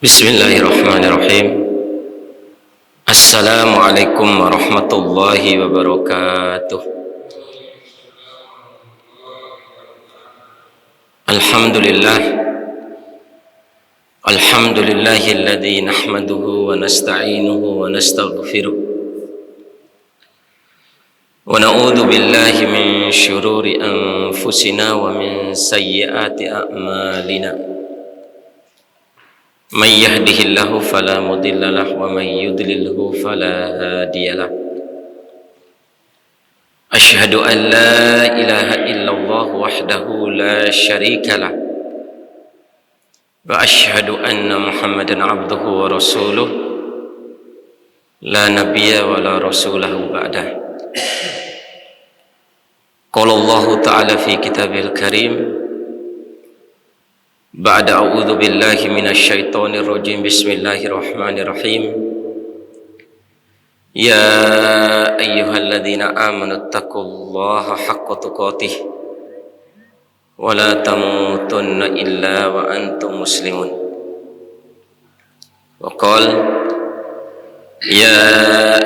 Bismillahirrahmanirrahim. Assalamualaikum warahmatullahi wabarakatuh. Alhamdulillah. Alhamdulillahilladzi nahmaduhu wa nasta'inuhu wa nastaghfiruh. Wa na'udzu billahi min syururi anfusina wa min sayyiati a'malina. Man yahdihillahu fala mudilla lahu wa man yudlilhu fala hadiya lahu. Asyhadu an la ilaha illallah wahdahu la syarika lah. Wa asyhadu anna Muhammadan abduhu wa rasuluh la nabiyya wa la rasulahu ba'dah. Qala Allah ta'ala fi kitabil karim ba'da a'udzu billahi minasyaitonir rajim. Bismillahirrahmanirrahim. Ya ayyuhalladzina amanu taqullaha haqqa tuqatih wa la tamutunna illa wa antum muslimun. Wa qala ya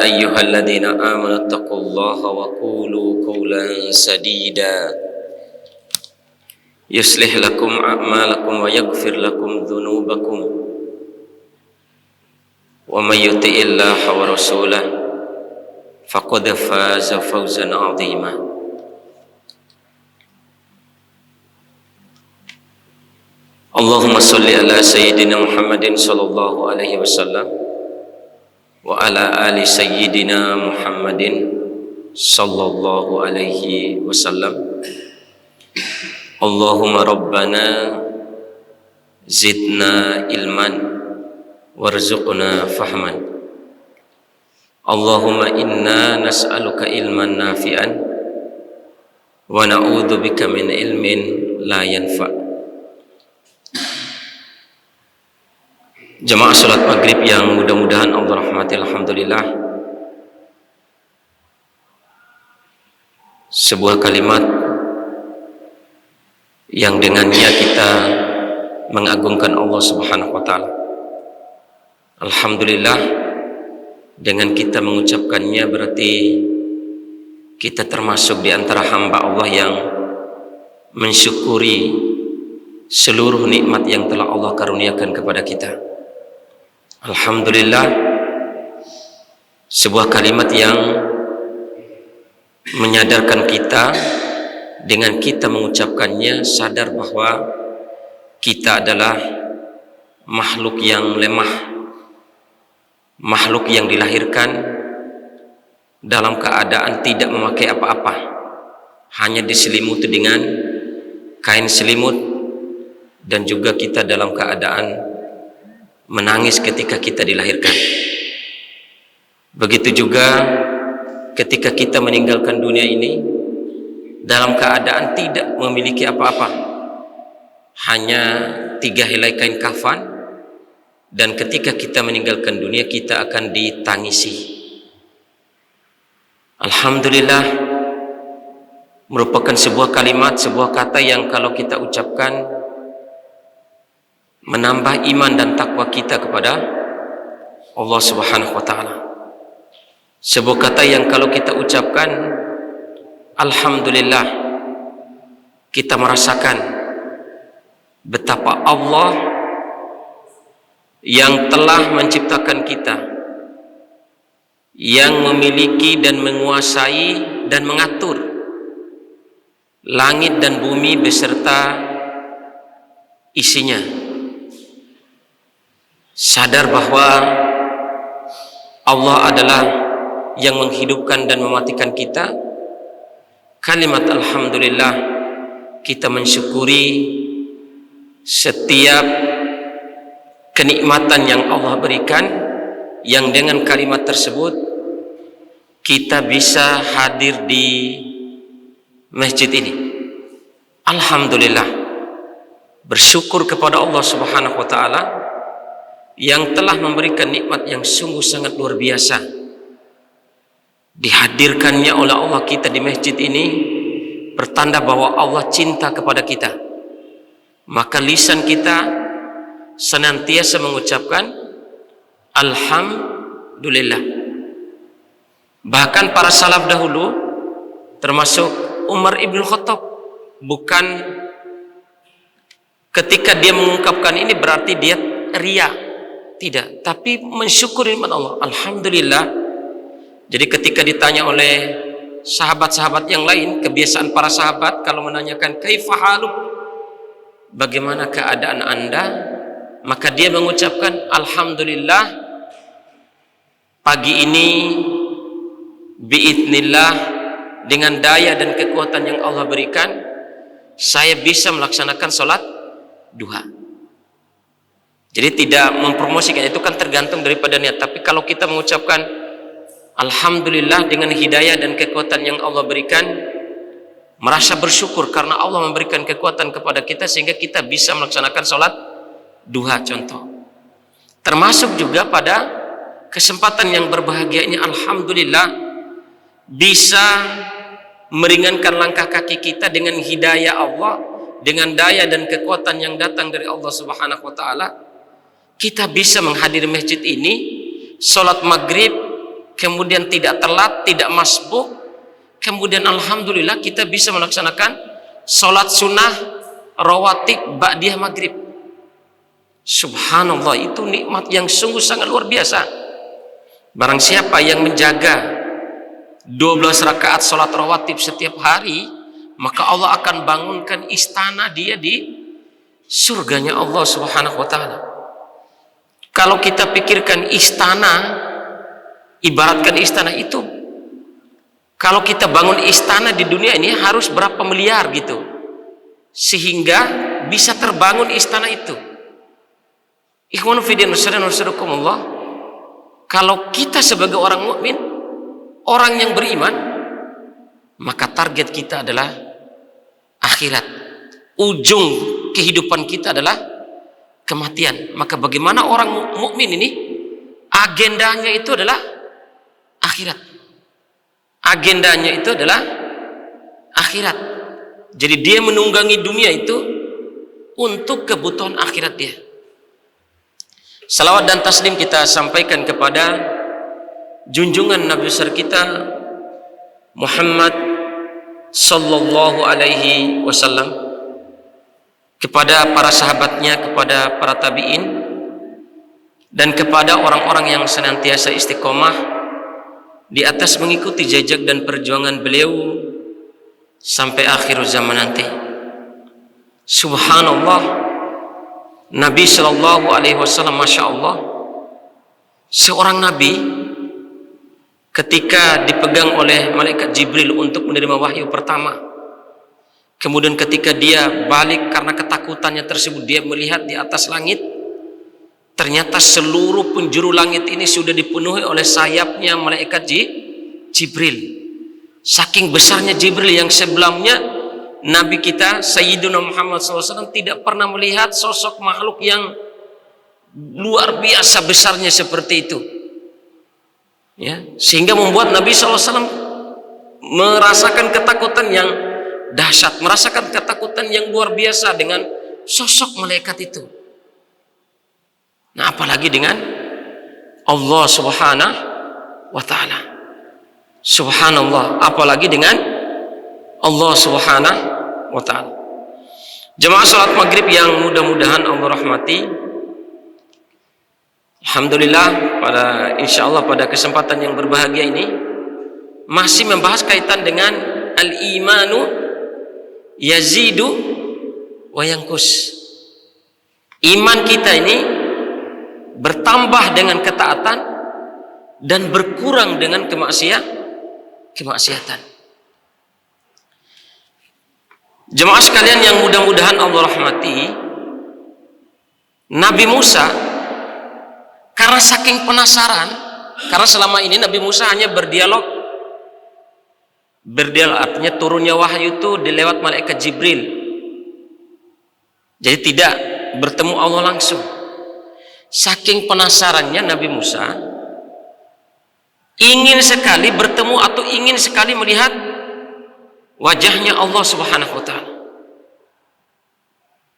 ayyuhalladzina amanu taqullaha wa qulu qawlan sadida yuslih lakum a'malakum wa yaghfir lakum dhunubakum wa may yuti'illaha wa rasulahu faqad faza fawzan 'azima. Allahumma shalli ala sayyidina Muhammadin sallallahu alaihi wasallam wa ala ali sayyidina Muhammadin sallallahu alaihi wasallam. Allahumma rabbana zidna ilman warzuqna fahman. Allahumma inna nas'aluka ilman nafi'an wa na'udzu bika min ilmin la yanfa'. Jemaah salat maghrib yang mudah-mudahan Allah rahmati, alhamdulillah. Sebuah kalimat yang dengannya kita mengagungkan Allah Subhanahu wa taala. Alhamdulillah, dengan kita mengucapkannya berarti kita termasuk di antara hamba Allah yang mensyukuri seluruh nikmat yang telah Allah karuniakan kepada kita. Alhamdulillah, sebuah kalimat yang menyadarkan kita. Dengan kita mengucapkannya sadar bahwa kita adalah makhluk yang lemah, makhluk yang dilahirkan dalam keadaan tidak memakai apa-apa, hanya diselimuti dengan kain selimut, dan juga kita dalam keadaan menangis ketika kita dilahirkan. Begitu juga ketika kita meninggalkan dunia ini dalam keadaan tidak memiliki apa-apa, hanya 3 helai kain kafan, dan ketika kita meninggalkan dunia kita akan ditangisi. Alhamdulillah, merupakan sebuah kalimat, sebuah kata yang kalau kita ucapkan menambah iman dan takwa kita kepada Allah Subhanahu wa taala. Sebuah kata yang kalau kita ucapkan, alhamdulillah, kita merasakan betapa Allah yang telah menciptakan kita, yang memiliki dan menguasai dan mengatur langit dan bumi beserta isinya. Sadar bahwa Allah adalah yang menghidupkan dan mematikan kita. Kalimat alhamdulillah, kita mensyukuri setiap kenikmatan yang Allah berikan, yang dengan kalimat tersebut kita bisa hadir di masjid ini. Alhamdulillah, bersyukur kepada Allah Subhanahu wa taala yang telah memberikan nikmat yang sungguh sangat luar biasa. Dihadirkannya oleh Allah kita di masjid ini pertanda bahwa Allah cinta kepada kita. Maka lisan kita senantiasa mengucapkan alhamdulillah. Bahkan para salaf dahulu termasuk Umar ibn Khattab, bukan ketika dia mengungkapkan ini berarti dia riya, tidak, tapi mensyukuri nikmat Allah, alhamdulillah. Jadi ketika ditanya oleh sahabat-sahabat yang lain, kebiasaan para sahabat kalau menanyakan kaifa haluk, bagaimana keadaan Anda, maka dia mengucapkan alhamdulillah, pagi ini biidznillah, dengan daya dan kekuatan yang Allah berikan, saya bisa melaksanakan sholat duha. Jadi tidak mempromosikan, itu kan tergantung daripada niat. Tapi kalau kita mengucapkan alhamdulillah dengan hidayah dan kekuatan yang Allah berikan, merasa bersyukur karena Allah memberikan kekuatan kepada kita sehingga kita bisa melaksanakan sholat duha contoh. Termasuk juga pada kesempatan yang berbahagia ini, alhamdulillah bisa meringankan langkah kaki kita dengan hidayah Allah, dengan daya dan kekuatan yang datang dari Allah Subhanahu wa taala. Kita bisa menghadiri masjid ini, sholat maghrib, kemudian tidak telat, tidak masbuk, kemudian alhamdulillah kita bisa melaksanakan sholat sunnah rawatib ba'diyah maghrib. Subhanallah, itu nikmat yang sungguh sangat luar biasa. Barang siapa yang menjaga 12 rakaat sholat rawatib setiap hari, maka Allah akan bangunkan istana dia di surganya Allah Subhanahu wa taala. Kalau kita pikirkan istana, ibaratkan istana itu, kalau kita bangun istana di dunia ini harus berapa miliar gitu, sehingga bisa terbangun istana itu. Ikhwanu fiddin wassalamualaikum. Kalau kita sebagai orang mukmin, orang yang beriman, maka target kita adalah akhirat. Ujung kehidupan kita adalah kematian. Maka bagaimana orang mukmin ini agendanya itu adalah akhirat. Agendanya itu adalah akhirat. Jadi dia menunggangi dunia itu untuk kebutuhan akhirat dia. Salawat dan taslim kita sampaikan kepada junjungan Nabi besar kita Muhammad sallallahu alaihi wasallam, kepada para sahabatnya, kepada para tabi'in, dan kepada orang-orang yang senantiasa istiqomah di atas mengikuti jejak dan perjuangan beliau sampai akhir zaman nanti. Subhanallah, Nabi sallallahu alaihi wasallam, masya Allah, seorang nabi ketika dipegang oleh malaikat Jibril untuk menerima wahyu pertama, kemudian ketika dia balik karena ketakutannya tersebut, dia melihat di atas langit, ternyata seluruh penjuru langit ini sudah dipenuhi oleh sayapnya malaikat Jibril. Saking besarnya Jibril yang sebelumnya Nabi kita Sayyiduna Muhammad SAW tidak pernah melihat sosok makhluk yang luar biasa besarnya seperti itu. Ya, sehingga membuat Nabi SAW merasakan ketakutan yang dahsyat, merasakan ketakutan yang luar biasa dengan sosok malaikat itu. Nah, apalagi dengan Allah Subhanahu wa taala. Subhanallah, apalagi dengan Allah Subhanahu wa taala. Jemaah salat maghrib yang mudah-mudahan Allah rahmati, alhamdulillah, insyaallah pada kesempatan yang berbahagia ini masih membahas kaitan dengan al-imanu yazidu wa yanqus. Iman kita ini bertambah dengan ketaatan dan berkurang dengan kemaksiatan. Jemaah sekalian yang mudah-mudahan Allah rahmati, Nabi Musa karena saking penasaran, karena selama ini Nabi Musa hanya berdialog artinya turunnya wahyu itu dilewat malaikat Jibril, jadi tidak bertemu Allah langsung. Saking penasarannya Nabi Musa ingin sekali bertemu atau ingin sekali melihat wajahnya Allah Subhanahu wa taala.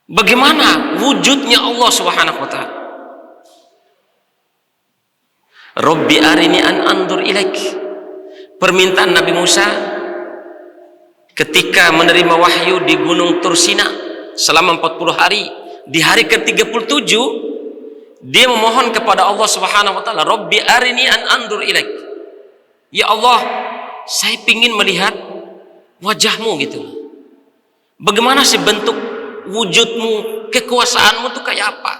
Bagaimana wujudnya Allah Subhanahu wa taala? Rabbi arini an andur ilaik. Permintaan Nabi Musa ketika menerima wahyu di Gunung Tursina selama 40 hari, di hari ke-37 dia memohon kepada Allah Subhanahu wa taala, Rabbi arini an andur ilaik. Ya Allah, saya ingin melihat wajahmu gitu. Bagaimana sih bentuk wujudmu, kekuasaanmu itu kayak apa?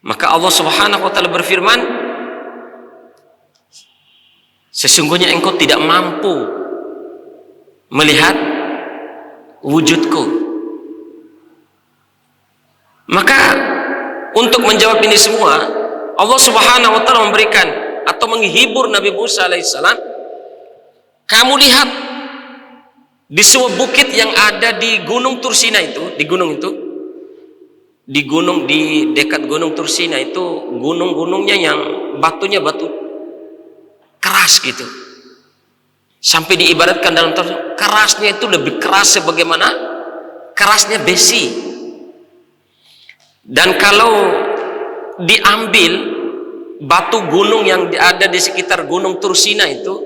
Maka Allah Subhanahu wa taala berfirman, sesungguhnya engkau tidak mampu melihat wujudku. Maka untuk menjawab ini semua, Allah Subhanahu wa taala memberikan atau menghibur Nabi Musa alaihissalam, kamu lihat di sebuah bukit yang ada di Gunung Tursina itu, di dekat Gunung Tursina itu gunung-gunungnya yang batunya batu keras gitu, sampai diibaratkan dalam kerasnya itu lebih keras sebagaimana kerasnya besi. Dan kalau diambil batu gunung yang ada di sekitar Gunung Tursina itu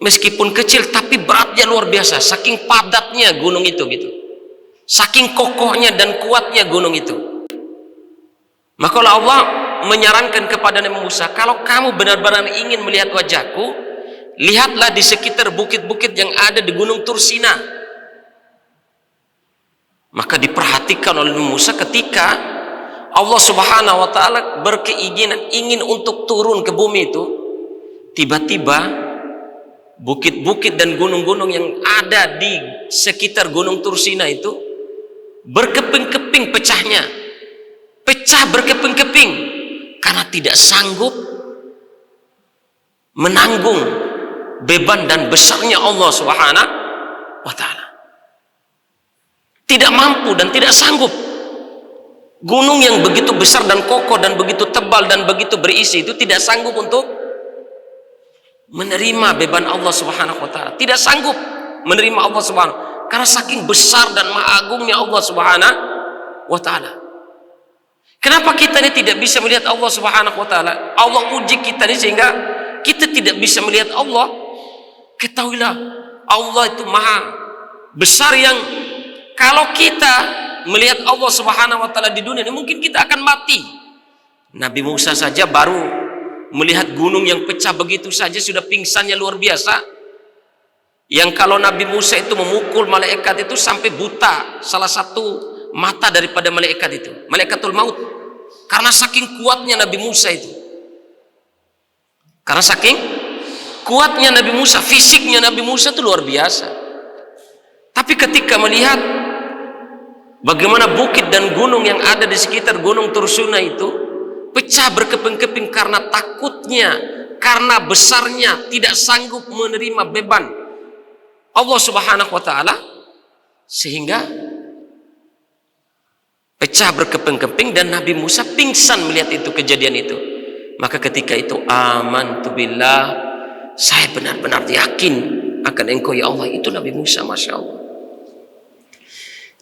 meskipun kecil tapi beratnya luar biasa, saking padatnya gunung itu gitu, saking kokohnya dan kuatnya gunung itu. Maka Allah menyarankan kepada Nabi Musa, kalau kamu benar-benar ingin melihat wajahku, lihatlah di sekitar bukit-bukit yang ada di Gunung Tursina. Maka diperhatikan oleh Nabi Musa ketika Allah Subhanahu wa taala berkeinginan ingin untuk turun ke bumi itu, tiba-tiba bukit-bukit dan gunung-gunung yang ada di sekitar Gunung Tursina itu berkeping-keping pecahnya, pecah berkeping-keping karena tidak sanggup menanggung beban dan besarnya Allah Subhanahu wa taala. Tidak mampu dan tidak sanggup. Gunung yang begitu besar dan kokoh dan begitu tebal dan begitu berisi itu tidak sanggup untuk menerima beban Allah Subhanahu wa taala, tidak sanggup menerima Allah Subhanahu, karena saking besar dan maha agungnya Allah Subhanahu wa taala. Kenapa kita ini tidak bisa melihat Allah Subhanahu wa taala? Allah uji kita ini sehingga kita tidak bisa melihat Allah. Ketahuilah Allah itu maha besar, yang kalau kita melihat Allah Subhanahu wa taala di dunia ini mungkin kita akan mati. Nabi Musa saja baru melihat gunung yang pecah begitu saja sudah pingsannya luar biasa. Yang kalau Nabi Musa itu memukul malaikat itu sampai buta salah satu mata daripada malaikat itu, malaikatul maut, karena saking kuatnya Nabi Musa itu. Karena saking kuatnya Nabi Musa, fisiknya Nabi Musa itu luar biasa. Tapi ketika melihat bagaimana bukit dan gunung yang ada di sekitar Gunung Tursina itu pecah berkeping-keping karena takutnya, karena besarnya, tidak sanggup menerima beban Allah Subhanahu wa taala, sehingga pecah berkeping-keping dan Nabi Musa pingsan melihat itu, kejadian itu. Maka ketika itu amantu billah, saya benar-benar yakin akan engkau ya Allah. Itu Nabi Musa, Masya Allah.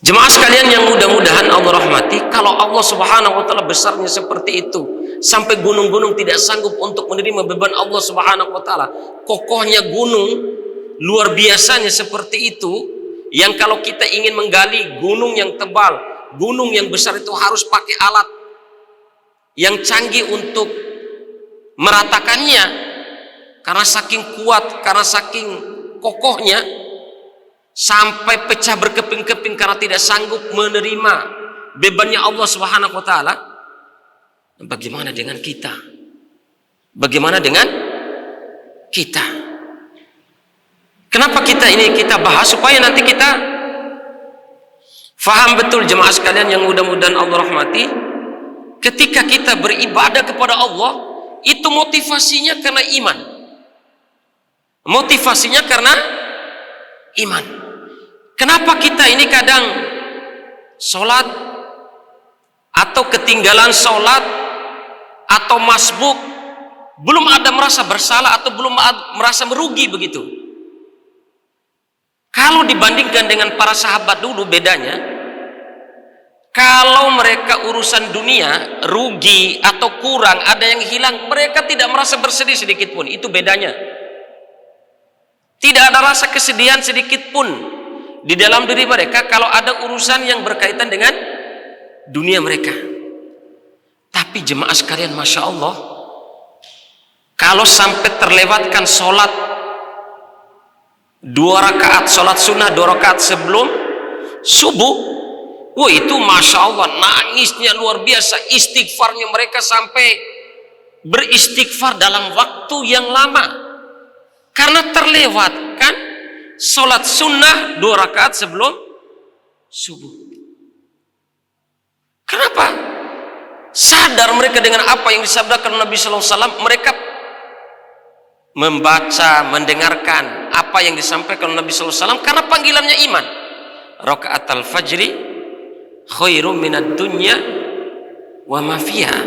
Jemaah sekalian yang mudah-mudahan Allah rahmati, kalau Allah Subhanahu wa taala besarnya seperti itu sampai gunung-gunung tidak sanggup untuk menerima beban Allah Subhanahu wa taala, kokohnya gunung luar biasanya seperti itu, yang kalau kita ingin menggali gunung yang tebal, gunung yang besar itu harus pakai alat yang canggih untuk meratakannya, karena saking kuat, karena saking kokohnya, sampai pecah berkeping-keping karena tidak sanggup menerima bebannya Allah Subhanahu wa taala. Bagaimana dengan kita? Bagaimana dengan kita? Kenapa kita bahas supaya nanti kita faham betul, jemaah sekalian yang mudah-mudahan Allah rahmati. Ketika kita beribadah kepada Allah, itu motivasinya karena iman. Motivasinya karena iman. Kenapa kita ini kadang sholat atau ketinggalan sholat atau masbuk belum ada merasa bersalah atau belum merasa merugi begitu? Kalau dibandingkan dengan para sahabat dulu, bedanya, kalau mereka urusan dunia rugi atau kurang, ada yang hilang, mereka tidak merasa bersedih sedikit pun. Itu bedanya. Tidak ada rasa kesedihan sedikit pun di dalam diri mereka kalau ada urusan yang berkaitan dengan dunia mereka. Tapi jemaah sekalian, Masya Allah, kalau sampai terlewatkan sholat 2 rakaat, sholat sunnah 2 rakaat sebelum subuh, wah itu Masya Allah, nangisnya luar biasa, istighfarnya mereka sampai beristighfar dalam waktu yang lama, karena terlewatkan sholat sunnah 2 rakaat sebelum subuh. Kenapa? Sadar mereka dengan apa yang disabdakan Nabi Sallallahu Alaihi Wasallam. Mereka membaca, mendengarkan apa yang disampaikan Nabi Sallallahu Alaihi Wasallam karena panggilannya iman. Rakaatul fajri khairum minad dunya wa ma fiha.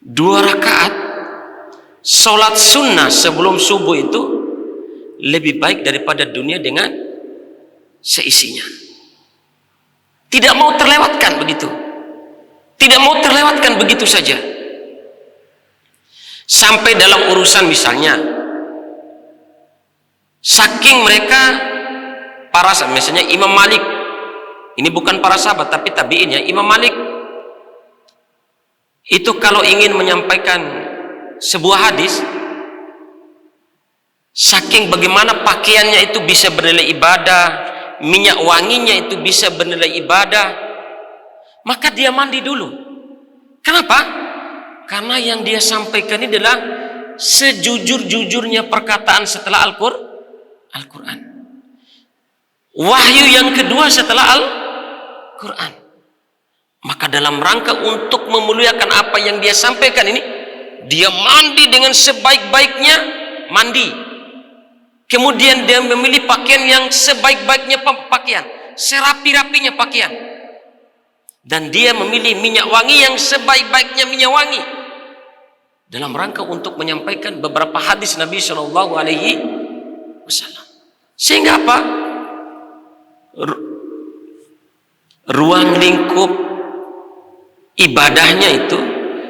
2 rakaat sholat sunnah sebelum subuh itu lebih baik daripada dunia dengan seisinya. Tidak mau terlewatkan begitu. Tidak mau terlewatkan begitu saja. Sampai dalam urusan misalnya, saking mereka para, misalnya Imam Malik, ini bukan para sahabat tapi tabi'in ya, Imam Malik itu kalau ingin menyampaikan sebuah hadis, saking bagaimana pakaiannya itu bisa bernilai ibadah, minyak wanginya itu bisa bernilai ibadah, maka dia mandi dulu. Kenapa? Karena yang dia sampaikan ini adalah sejujur-jujurnya perkataan setelah Al-Quran. Wahyu yang kedua setelah Al-Quran. Maka dalam rangka untuk memuliakan apa yang dia sampaikan ini, dia mandi dengan sebaik-baiknya mandi. Kemudian dia memilih pakaian yang sebaik-baiknya pakaian, serapi-rapinya pakaian. Dan dia memilih minyak wangi yang sebaik-baiknya minyak wangi, dalam rangka untuk menyampaikan beberapa hadis Nabi Shallallahu Alaihi Wasallam. Sehingga apa? Ruang lingkup ibadahnya itu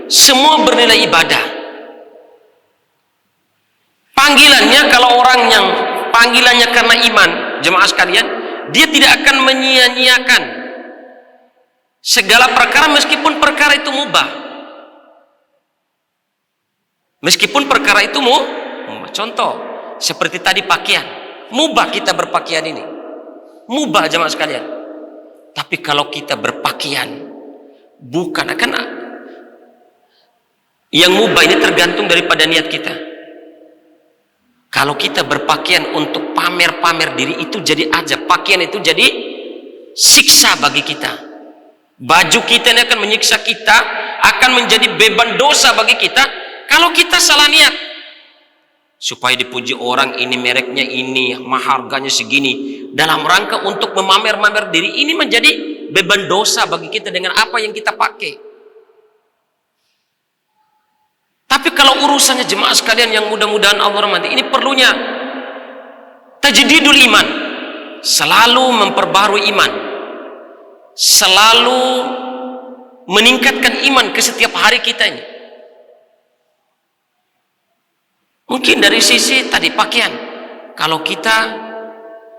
semua bernilai ibadah. Panggilannya, kalau orang yang panggilannya karena iman, jemaah sekalian, dia tidak akan menyia-nyiakan segala perkara meskipun perkara itu mubah. Meskipun perkara itu mubah. Contoh seperti tadi pakaian, mubah kita berpakaian ini, mubah jemaah sekalian. Tapi kalau kita berpakaian bukan, akan yang mubah ini tergantung daripada niat kita. Kalau kita berpakaian untuk pamer-pamer diri, itu jadi ajab. Pakaian itu jadi siksa bagi kita. Baju kita ini akan menyiksa kita, akan menjadi beban dosa bagi kita kalau kita salah niat. Supaya dipuji orang, ini mereknya ini, harganya segini, dalam rangka untuk memamer-mamer diri, ini menjadi beban dosa bagi kita dengan apa yang kita pakai. Tapi kalau urusannya jemaah sekalian yang mudah-mudahan Allah rahmati, ini perlunya tajdidul iman, selalu memperbarui iman, selalu meningkatkan iman ke setiap hari kita ini. Mungkin dari sisi tadi pakaian, kalau kita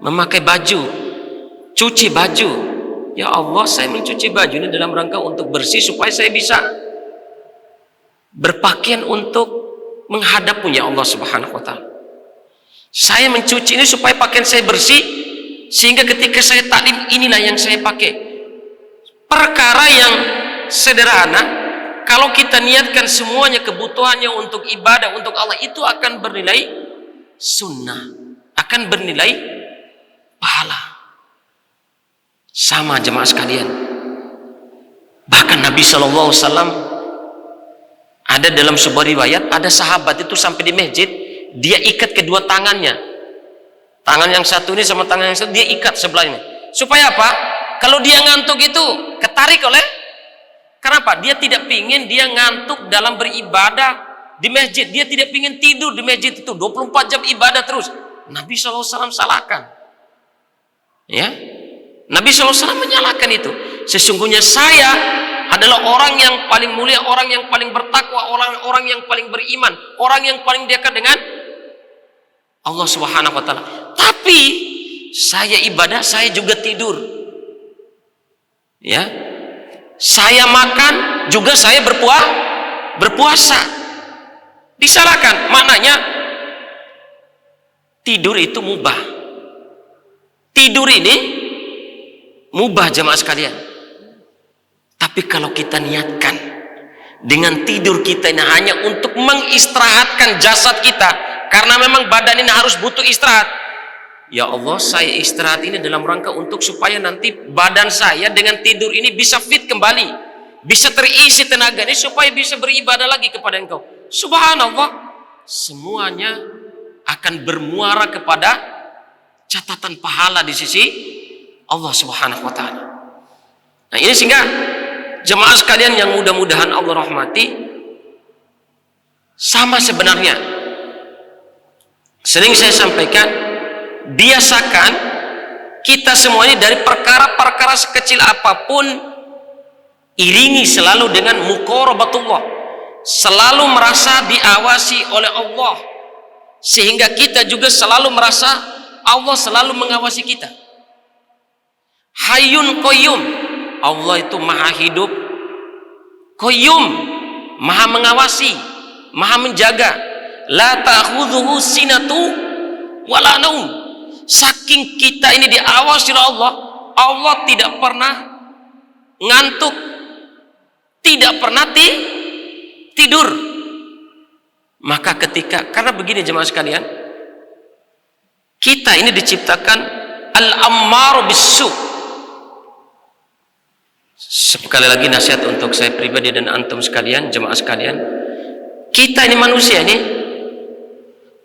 memakai baju, cuci baju, ya Allah, saya mencuci baju ini dalam rangka untuk bersih supaya saya bisa berpakaian untuk menghadapnya Allah Subhanahu wa Ta'ala. Saya mencuci ini supaya pakaian saya bersih, sehingga ketika saya taklim, inilah yang saya pakai. Perkara yang sederhana, kalau kita niatkan semuanya kebutuhannya untuk ibadah untuk Allah, itu akan bernilai sunnah, akan bernilai pahala. Sama jemaah sekalian, bahkan Nabi Shallallahu Alaihi Wasallam, ada dalam sebuah riwayat, ada sahabat itu sampai di masjid, dia ikat kedua tangannya, tangan yang satu ini sama tangan yang satu dia ikat sebelah ini, supaya apa? Kalau dia ngantuk itu ketarik oleh, kenapa? Dia tidak pingin dia ngantuk dalam beribadah di masjid, dia tidak pingin tidur di masjid itu 24 jam ibadah terus. Nabi SAW salahkan. Ya, Nabi SAW menyalahkan itu. Sesungguhnya saya adalah orang yang paling mulia, orang yang paling bertakwa, orang yang paling beriman, orang yang paling dekat dengan Allah Subhanahu wa taala. Tapi saya ibadah, saya juga tidur. Ya. Saya makan, juga saya berpuasa. Disalahkan. Maknanya tidur itu mubah. Tidur ini mubah jamaah sekalian. Tapi kalau kita niatkan dengan tidur kita ini hanya untuk mengistirahatkan jasad kita, karena memang badan ini harus butuh istirahat. Ya Allah, saya istirahat ini dalam rangka untuk supaya nanti badan saya dengan tidur ini bisa fit kembali, bisa terisi tenaga ini supaya bisa beribadah lagi kepada Engkau. Subhanallah, semuanya akan bermuara kepada catatan pahala di sisi Allah Subhanahu wa taala. Nah, ini sehingga jemaah sekalian yang mudah-mudahan Allah rahmati, sama sebenarnya sering saya sampaikan, biasakan kita semua ini dari perkara-perkara sekecil apapun iringi selalu dengan muqarabatullah, selalu merasa diawasi oleh Allah, sehingga kita juga selalu merasa Allah selalu mengawasi kita. Hayyun qayyum, Allah itu maha hidup, qayyum, maha mengawasi, maha menjaga. La ta'khudhuhu sinatu wala naum. Saking kita ini diawasi oleh Allah, Allah tidak pernah ngantuk, tidak pernah tidur. Maka karena begini jemaah sekalian, kita ini diciptakan al-ammaru bis-su. Sekali lagi nasihat untuk saya pribadi dan antum sekalian, jemaah sekalian, kita ini manusia ini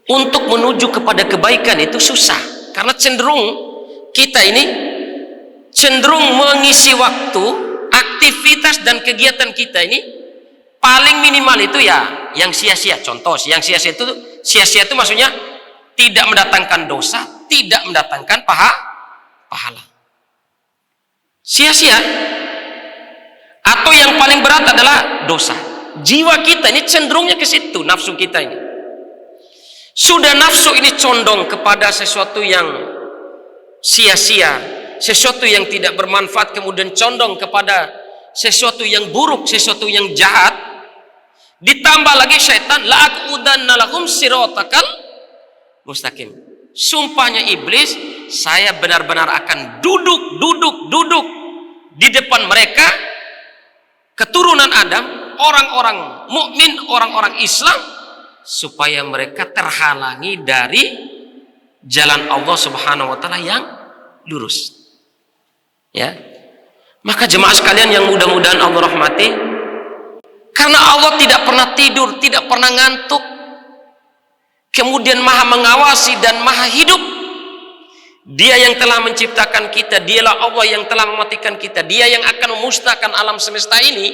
untuk menuju kepada kebaikan itu susah, karena kita ini cenderung mengisi waktu, aktivitas dan kegiatan kita ini paling minimal itu ya yang sia-sia. Contoh, yang sia-sia itu maksudnya tidak mendatangkan dosa, tidak mendatangkan pahala. Sia-sia. Atau yang paling berat adalah dosa. Jiwa kita ini cenderungnya ke situ, nafsu kita ini. Sudah nafsu ini condong kepada sesuatu yang sia-sia, sesuatu yang tidak bermanfaat, kemudian condong kepada sesuatu yang buruk, sesuatu yang jahat. Ditambah lagi syaitan, la'aqudanna lahum siratakal mustaqim. Sumpahnya iblis, saya benar-benar akan duduk di depan mereka, keturunan Adam, orang-orang mukmin, orang-orang Islam, supaya mereka terhalangi dari jalan Allah Subhanahu wa taala yang lurus. Ya. Maka jemaah sekalian yang mudah-mudahan Allah rahmati, karena Allah tidak pernah tidur, tidak pernah ngantuk, kemudian maha mengawasi dan maha hidup. Dia yang telah menciptakan kita, dialah Allah yang telah mematikan kita, dia yang akan memusnahkan alam semesta ini,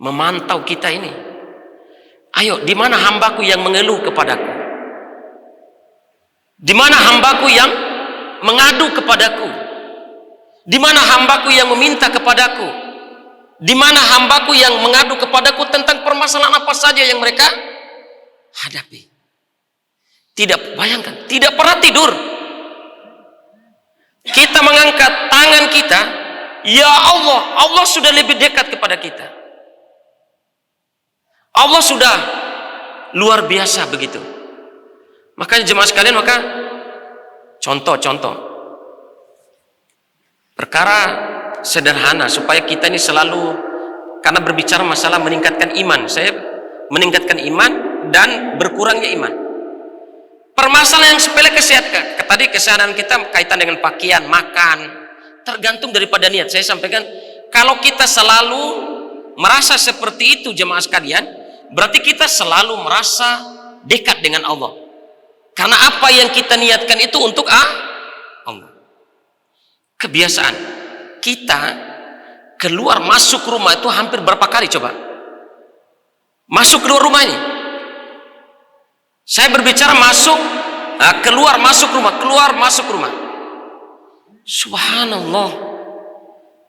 memantau kita ini. Ayo, di mana hambaku yang mengeluh kepadaku? Di mana hambaku yang mengadu kepadaku? Di mana hambaku yang meminta kepadaku? Di mana hambaku yang mengadu kepadaku tentang permasalahan apa saja yang mereka hadapi? Tidak, bayangkan, tidak pernah tidur. Kita mengangkat tangan kita, ya Allah, Allah sudah lebih dekat kepada kita. Allah sudah luar biasa begitu. Makanya jemaah sekalian, maka contoh perkara sederhana supaya kita ini selalu, karena berbicara masalah meningkatkan iman, saya meningkatkan iman dan berkurangnya iman. Permasalahan yang sepele kesehatan, tadi kesehatan kita kaitan dengan pakaian, makan, tergantung daripada niat. Saya sampaikan, kalau kita selalu merasa seperti itu jemaah sekalian, berarti kita selalu merasa dekat dengan Allah. Karena apa yang kita niatkan itu untuk Allah. Kebiasaan kita keluar masuk rumah itu hampir berapa kali coba? Masuk keluar rumah ini. Saya berbicara masuk, keluar masuk rumah, keluar masuk rumah. Subhanallah.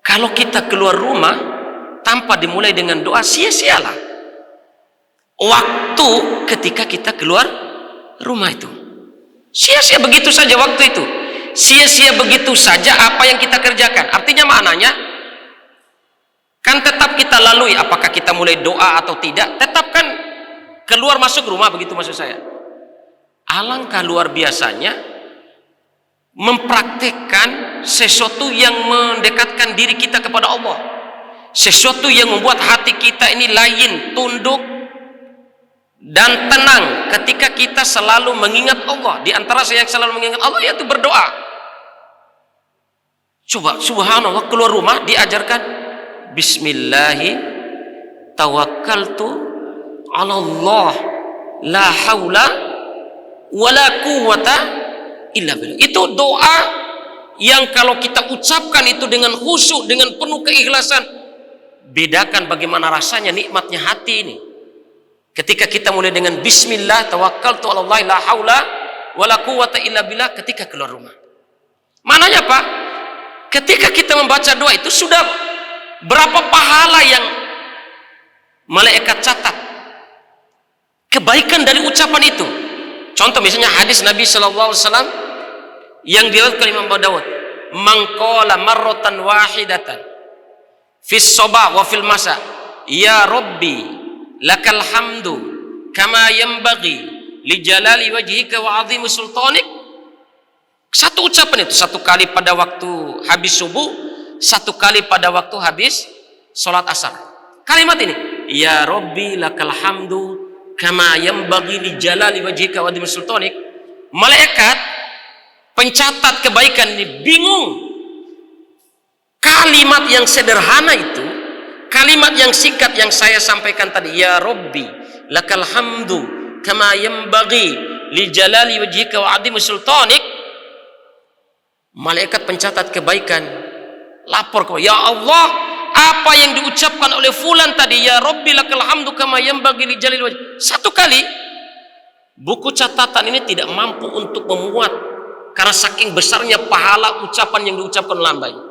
Kalau kita keluar rumah tanpa dimulai dengan doa, sia-sialah waktu ketika kita keluar rumah itu. Sia-sia begitu saja waktu itu. Sia-sia begitu saja apa yang kita kerjakan. Artinya maknanya kan tetap kita lalui, apakah kita mulai doa atau tidak, tetap kan keluar masuk rumah, begitu maksud saya. Alangkah luar biasanya mempraktikkan sesuatu yang mendekatkan diri kita kepada Allah, sesuatu yang membuat hati kita ini lain, tunduk dan tenang ketika kita selalu mengingat Allah. Di antara yang selalu mengingat Allah yaitu berdoa. Coba, subhanallah, keluar rumah diajarkan bismillahi tawakkaltu ala Allah la haula wala quwwata illa billah. Itu doa yang kalau kita ucapkan itu dengan khusyuk, dengan penuh keikhlasan, bedakan bagaimana rasanya nikmatnya hati ini. Ketika kita mulai dengan bismillah tawakkaltu ala Allah la haula wala quwwata illa billah ketika keluar rumah. Mananya apa? Ketika kita membaca doa itu sudah berapa pahala yang malaikat catat kebaikan dari ucapan itu. Contoh misalnya hadis Nabi sallallahu alaihi wasallam yang diriwayatkan Imam Abu Dawud, "Man qala marratan wahidatan fis sabah wa fil masa, ya Rabbi lakal hamdu kama yanbaghi li jalali wajhika wa 'azimi sultanik." Satu ucapan itu, satu kali pada waktu habis subuh, satu kali pada waktu habis sholat asar. Kalimat ini, ya Rabbi lakal hamdu kama yanbaghi li jalali wajhika wa 'azimi sultanik. Malaikat pencatat kebaikan ini bingung. Kalimat yang sederhana itu, kalimat yang singkat yang saya sampaikan tadi, ya Rabbi lakal hamdu kama yanbaghi li jalali wajhika wa 'azimi sultanik. Malaikat pencatat kebaikan lapor kepada, ya Allah, apa yang diucapkan oleh fulan tadi, ya Rabbi lakal hamdu kama yanbaghi li jalali wajhika, satu kali buku catatan ini tidak mampu untuk memuat karena saking besarnya pahala ucapan yang diucapkan lamba ini.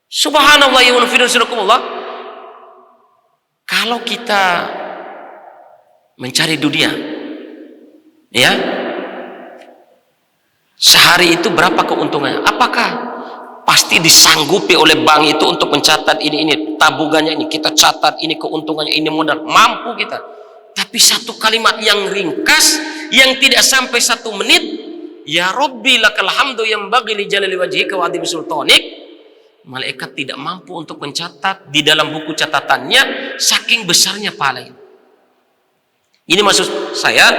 Subhanallah wa bihamdihi. Kalau kita mencari dunia, ya, sehari itu berapa keuntungannya? Apakah pasti disanggupi oleh bank itu untuk mencatat ini tabungannya, ini kita catat, ini keuntungannya, ini modal, mampu kita. Tapi satu kalimat yang ringkas yang tidak sampai 1 menit, ya Rabbi lakal hamdu yanbaghi li jalali wajhika wa 'azimi sultanik, malaikat tidak mampu untuk mencatat di dalam buku catatannya saking besarnya pahala ini. Ini maksud saya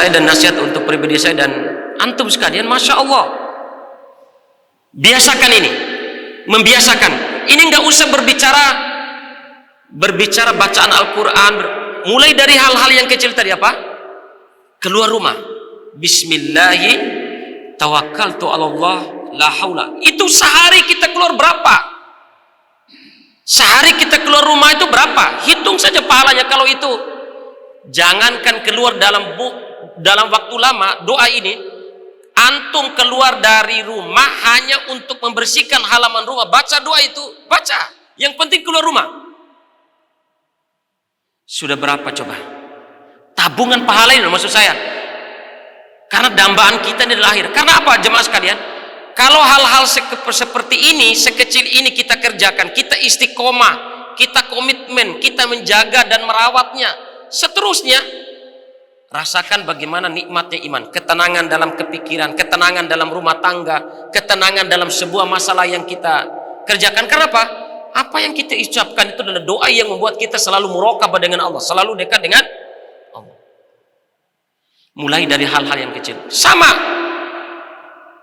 dan nasihat untuk pribadi saya dan antum sekalian. Masya Allah, biasakan ini, membiasakan ini. Nggak usah berbicara bacaan Al-Quran, mulai dari hal-hal yang kecil tadi. Apa? Keluar rumah, bismillahi tawakkaltu ala Allah la haula. Itu sehari kita keluar berapa? Sehari kita keluar rumah itu berapa? Hitung saja pahalanya. Kalau itu, jangankan keluar dalam waktu lama, doa ini antum keluar dari rumah hanya untuk membersihkan halaman rumah, baca doa itu, baca. Yang penting keluar rumah. Sudah berapa coba? Tabungan pahala ini maksud saya. Karena dambaan kita ini adalah akhir. Karena apa jemaah sekalian? Kalau hal-hal seperti ini, sekecil ini kita kerjakan, kita istiqomah, kita komitmen, kita menjaga dan merawatnya, seterusnya, rasakan bagaimana nikmatnya iman, ketenangan dalam kepikiran, ketenangan dalam rumah tangga, ketenangan dalam sebuah masalah yang kita kerjakan. Karena apa? Apa yang kita ucapkan itu adalah doa yang membuat kita selalu muraqabah dengan Allah, selalu dekat dengan Allah. Mulai dari hal-hal yang kecil. Sama,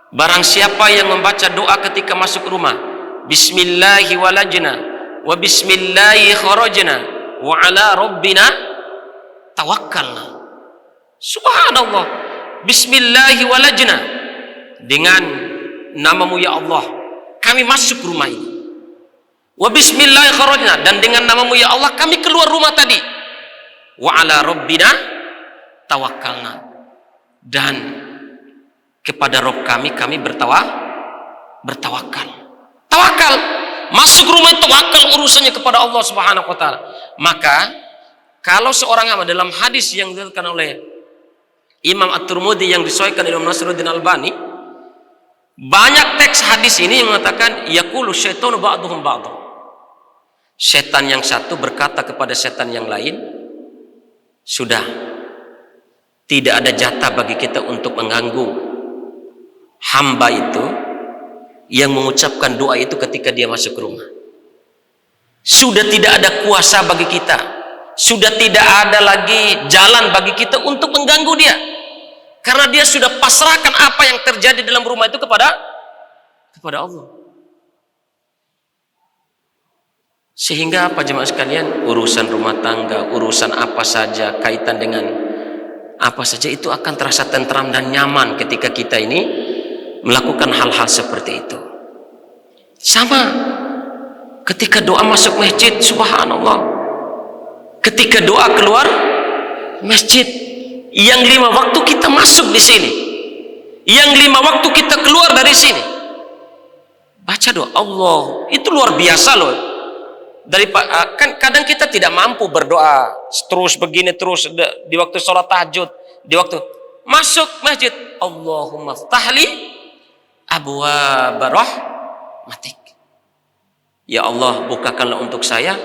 barang siapa yang membaca doa ketika masuk rumah, bismillahi walajna wa bismillahi kharajna wa ala rabbina tawakkalna. Subhanallah, bismillahi walajna, dengan namamu ya Allah kami masuk rumah ini. Wa bismillahi kharajna, dan dengan namamu ya Allah kami keluar rumah tadi. Wa ala rabbina tawakkalna, dan kepada Rob kami bertawakal. Tawakal, masuk rumah tawakal, urusannya kepada Allah Subhanahu wa taala. Maka kalau seorang hamba, dalam hadis yang diriwayatkan oleh Imam At-Tirmidzi yang disahihkan Imam Nasiruddin Albani, banyak teks hadis ini yang mengatakan yaqulu syaitanu ba'duhum ba'dhu. Setan yang satu berkata kepada setan yang lain, sudah tidak ada jatah bagi kita untuk mengganggu hamba itu yang mengucapkan doa itu ketika dia masuk ke rumah. Sudah tidak ada kuasa bagi kita, sudah tidak ada lagi jalan bagi kita untuk mengganggu dia, karena dia sudah pasrahkan apa yang terjadi dalam rumah itu kepada Allah. Sehingga apa jemaah sekalian, urusan rumah tangga, urusan apa saja, kaitan dengan apa saja, itu akan terasa tentram dan nyaman ketika kita ini melakukan hal-hal seperti itu. Sama ketika doa masuk masjid, subhanallah, ketika doa keluar masjid, yang 5 waktu kita masuk di sini, yang 5 waktu kita keluar dari sini, baca doa Allah, itu luar biasa loh. Kan kadang kita tidak mampu berdoa terus begini terus di waktu sholat tahajud, di waktu masuk masjid, Allahumma ftahli abwaab rahmatik, ya Allah bukakanlah untuk saya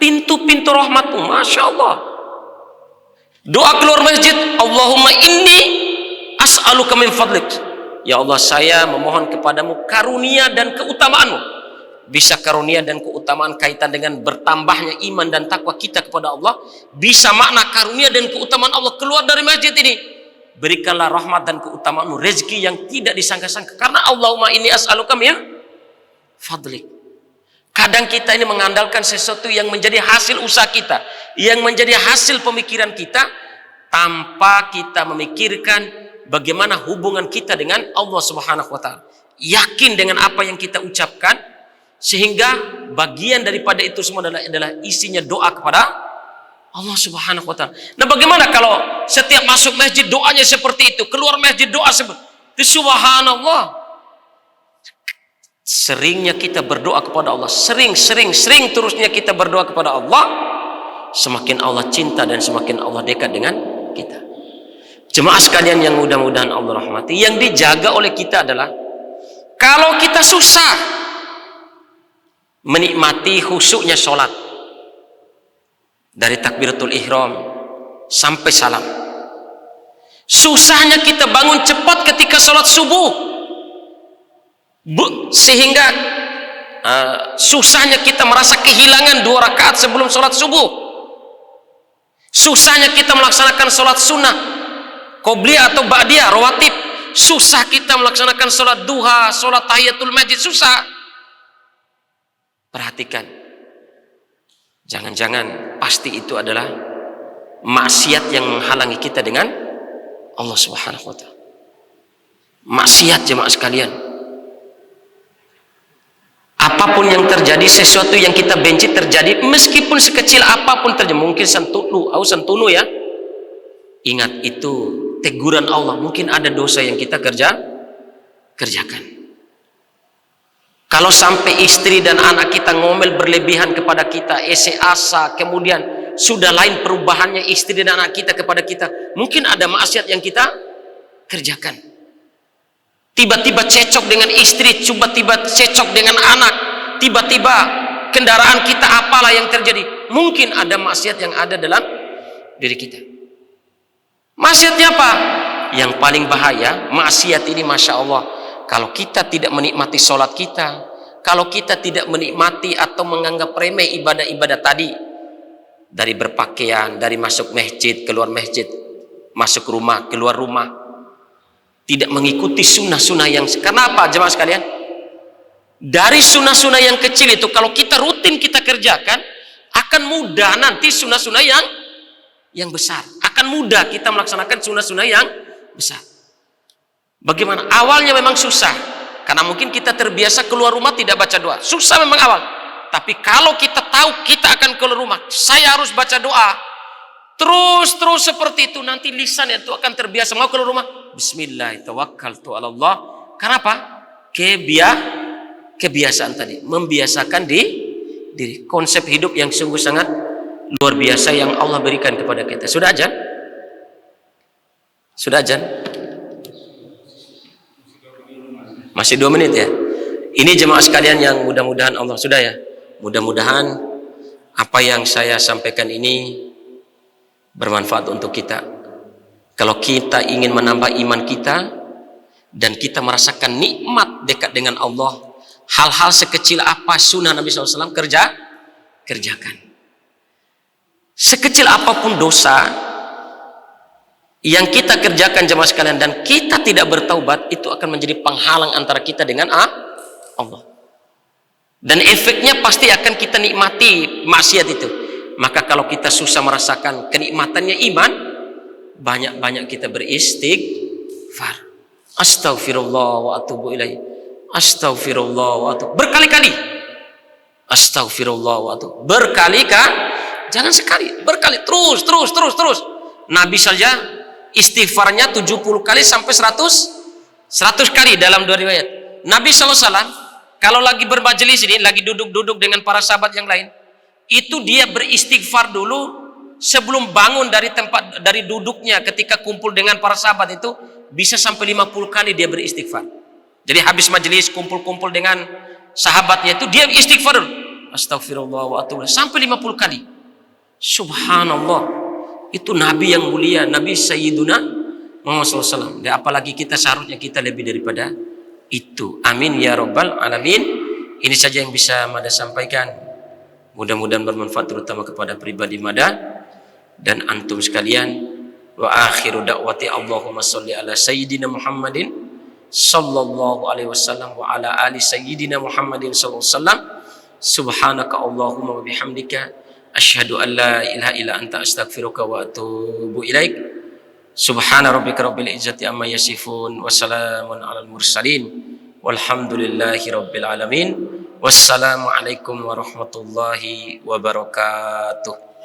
pintu-pintu rahmatmu. Masya Allah. Doa keluar masjid, Allahumma inni as'aluka min fadlik, ya Allah saya memohon kepadamu karunia dan keutamaanmu. Bisa karunia dan keutamaan kaitan dengan bertambahnya iman dan takwa kita kepada Allah, bisa makna karunia dan keutamaan Allah keluar dari masjid ini. Berikanlah rahmat dan keutamaanmu, rezeki yang tidak disangka-sangka, karena Allahumma inni as'aluka min fadlik. Kadang kita ini mengandalkan sesuatu yang menjadi hasil usaha kita, yang menjadi hasil pemikiran kita, tanpa kita memikirkan bagaimana hubungan kita dengan Allah Subhanahu wa taala. Yakin dengan apa yang kita ucapkan, sehingga bagian daripada itu semua adalah isinya doa kepada Allah Subhanahu wa taala. Nah, bagaimana kalau setiap masuk masjid doanya seperti itu, keluar masjid doa seperti itu? Subhanallah. Seringnya kita berdoa kepada Allah, sering terusnya kita berdoa kepada Allah, semakin Allah cinta dan semakin Allah dekat dengan kita. Jemaah sekalian yang mudah-mudahan Allah rahmati, yang dijaga oleh kita adalah kalau kita susah menikmati khusyuknya sholat, dari takbiratul ihram sampai salam, susahnya kita bangun cepat ketika sholat subuh, sehingga susahnya kita merasa kehilangan 2 rakaat sebelum sholat subuh, susahnya kita melaksanakan sholat sunnah qobliyah atau ba'diyah rawatib, susah kita melaksanakan sholat duha, sholat tahiyatul masjid, susah. Perhatikan, jangan-jangan pasti itu adalah maksiat yang menghalangi kita dengan Allah Subhanahu wa taala. Maksiat jemaah sekalian. Apapun yang terjadi, sesuatu yang kita benci terjadi, meskipun sekecil apapun terjadi, mungkin sentunu ya. Ingat itu teguran Allah, mungkin ada dosa yang kita kerjakan. Kalau sampai istri dan anak kita ngomel berlebihan kepada kita, asa, kemudian sudah lain perubahannya istri dan anak kita kepada kita, mungkin ada maksiat yang kita kerjakan. Tiba-tiba cecok dengan istri, tiba-tiba cecok dengan anak, tiba-tiba kendaraan kita, apalah yang terjadi, mungkin ada maksiat yang ada dalam diri kita. Maksiatnya apa? Yang paling bahaya maksiat ini, Masya Allah, kalau kita tidak menikmati sholat kita, kalau kita tidak menikmati atau menganggap remeh ibadah-ibadah tadi, dari berpakaian, dari masuk masjid, keluar masjid, masuk rumah, keluar rumah, tidak mengikuti sunnah-sunnah yang, kenapa jemaah sekalian? Dari sunnah-sunnah yang kecil itu, kalau kita rutin kita kerjakan, akan mudah nanti sunnah-sunnah yang besar. Akan mudah kita melaksanakan sunnah-sunnah yang besar. Bagaimana? Awalnya memang susah, karena mungkin kita terbiasa keluar rumah tidak baca doa. Susah memang awal. Tapi kalau kita tahu kita akan keluar rumah, saya harus baca doa, Terus seperti itu, nanti lisan itu akan terbiasa. Mau keluar rumah, bismillah, tawakkaltu ala Allah. Kenapa? Kebiasaan tadi, membiasakan diri. Konsep hidup yang sungguh sangat luar biasa yang Allah berikan kepada kita. Sudah ajan? Masih 2 menit ya. Ini jemaah sekalian yang mudah-mudahan Allah sudah ya. Mudah-mudahan apa yang saya sampaikan ini bermanfaat untuk kita. Kalau kita ingin menambah iman kita dan kita merasakan nikmat dekat dengan Allah, hal-hal sekecil apa sunnah Nabi SAW kerjakan. Sekecil apapun dosa yang kita kerjakan jemaah sekalian dan kita tidak bertaubat, itu akan menjadi penghalang antara kita dengan Allah. Dan efeknya pasti akan kita nikmati maksiat itu. Maka kalau kita susah merasakan kenikmatannya iman, banyak-banyak kita beristighfar. Astaghfirullah wa atubu ilaih. Astaghfirullah wa atubu. Berkali-kali. Astaghfirullah wa atubu. Berkali-kali. Jangan sekali, berkali. Terus. Nabi saja istighfarnya 70 kali sampai 100 kali dalam 2 riwayat. Nabi SAW kalau lagi bermajelis ini, lagi duduk-duduk dengan para sahabat yang lain, itu dia beristighfar dulu sebelum bangun dari duduknya. Ketika kumpul dengan para sahabat itu bisa sampai 50 kali dia beristighfar. Jadi habis majelis kumpul-kumpul dengan sahabatnya itu dia istighfar dulu. Astagfirullah wa atubu sampai 50 kali. Subhanallah. Itu Nabi yang mulia, Nabi Sayyiduna Muhammad SAW. Dan apalagi kita, seharusnya kita lebih daripada itu. Amin ya rabbal alamin. Ini saja yang bisa Mada sampaikan. Mudah-mudahan bermanfaat terutama kepada pribadi Mada dan antum sekalian. Wa akhiru da'wati Allahumma sholli ala sayyidina Muhammadin sallallahu alaihi wasallam wa ala ali sayyidina Muhammadin sallallahu alaihi wasallam. Subhanaka Allahumma wa bihamdika asyhadu an la ilaha illa anta astaghfiruka wa atubu ilaik. Subhana rabbika rabbil izzati amma yasifun wa salamun alal mursalin walhamdulillahi rabbil alamin. Wassalamualaikum warahmatullahi wabarakatuh.